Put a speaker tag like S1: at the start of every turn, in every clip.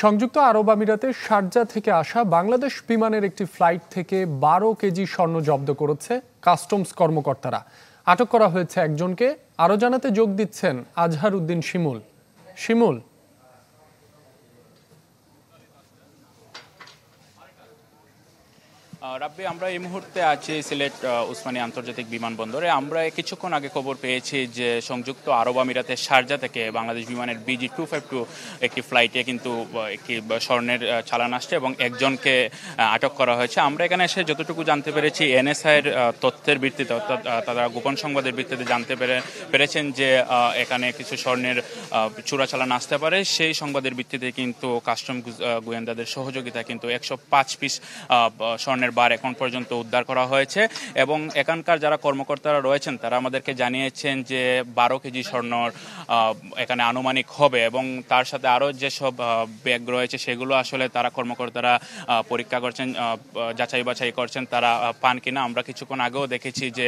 S1: সংযুক্ত আরব আমিরাতের শারজাহ থেকে আসা বাংলাদেশ বিমানের একটি ফ্লাইট থেকে 12 কেজি স্বর্ণ জব্দ করেছে কাস্টমস কর্মকর্তারা। আটক করা হয়েছে একজনকে। আরো জানাতে যোগ দিচ্ছেন আজহার উদ্দিন শিমুল।
S2: রাব্বি, আমরা এই মুহূর্তে আছি সিলেট উসমানী আন্তর্জাতিক বিমানবন্দরে। আমরা কিছুক্ষণ আগে খবর পেয়েছি যে সংযুক্ত আরব আমিরাতের শারজাহ থেকে বাংলাদেশ বিমানের BG252 একটি ফ্লাইটে কিন্তু একটি স্বর্ণের চালান আসছে এবং একজনকে আটক করা হয়েছে। আমরা এখানে এসে যতটুকু জানতে পেরেছি, NSA-এর তথ্যের ভিত্তিতে, অর্থাৎ তারা গোপন সংবাদের ভিত্তিতে জানতে পেরেছেন যে এখানে কিছু স্বর্ণের চোরাচালান আসতে পারে। সেই সংবাদের ভিত্তিতে কিন্তু কাস্টম গোয়েন্দাদের সহযোগিতা কিন্তু 105 পিস স্বর্ণের বার এখন পর্যন্ত উদ্ধার করা হয়েছে এবং এখানকার যারা কর্মকর্তারা রয়েছেন তারা আমাদেরকে জানিয়েছেন যে 12 কেজি স্বর্ণ এখানে আনুমানিক হবে এবং তার সাথে আরও যেসব ব্যাগ রয়েছে সেগুলো আসলে তারা কর্মকর্তারা পরীক্ষা করছেন, যাচাই বাছাই করছেন তারা পান কিনা। আমরা কিছুক্ষণ আগেও দেখেছি যে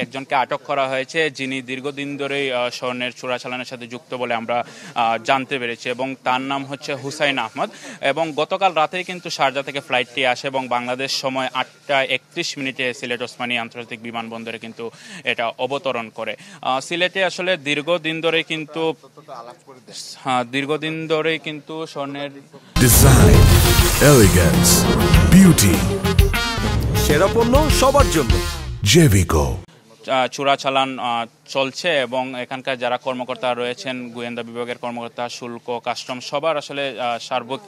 S2: একজনকে আটক করা হয়েছে, যিনি দীর্ঘদিন ধরেই স্বর্ণের চোরাচালানের সাথে যুক্ত বলে আমরা জানতে পেরেছি এবং তার নাম হচ্ছে হুসাইন আহমদ। এবং গতকাল রাতেই কিন্তু শারজাহ থেকে ফ্লাইটটি আসে এবং বাংলাদেশ সময় 8টা 31 সিলেট ওসমানী আন্তর্জাতিক বিমানবন্দরে কিন্তু এটা অবতরণ করে। সিলেটে আসলে দীর্ঘদিন ধরে কিন্তু স্বর্ণের
S3: ডিজাইন, এলিগেন্স, বিউটি,
S4: সেরা পণ্য সবার জন্য
S3: জেভিকো
S2: চোরাচালান চলছে এবং এখানকার যারা কর্মকর্তা রয়েছেন, গোয়েন্দা বিভাগের কর্মকর্তা, শুল্ক, কাস্টম, সবার আসলে সার্বিক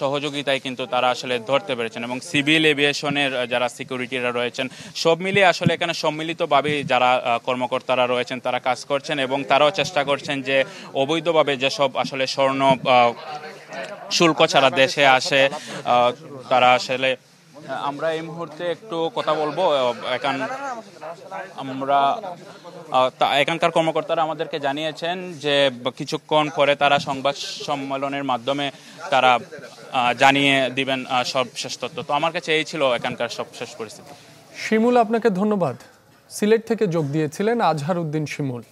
S2: সহযোগিতায় কিন্তু তারা আসলে ধরতে পেরেছেন এবং সিভিল এভিয়েশনের যারা সিকিউরিটিরা রয়েছেন সব মিলিয়ে আসলে এখানে সম্মিলিতভাবে যারা কর্মকর্তারা রয়েছেন তারা কাজ করছেন এবং তারাও চেষ্টা করছেন যে অবৈধভাবে যেসব আসলে স্বর্ণ শুল্ক ছাড়া দেশে আসে তারা আসলে। আমরা এই মুহূর্তে একটু কথা বলবো। এখানকার কর্মকর্তারা আমাদেরকে জানিয়েছেন যে কিছুক্ষণ পরে তারা সংবাদ সম্মেলনের মাধ্যমে তারা জানিয়ে দিবেন সর্বশেষ তথ্য। তো আমার কাছে এই ছিল এখানকার সবশেষ পরিস্থিতি।
S1: শিমুল, আপনাকে ধন্যবাদ। সিলেট থেকে যোগ দিয়েছিলেন আজহার উদ্দিন শিমুল।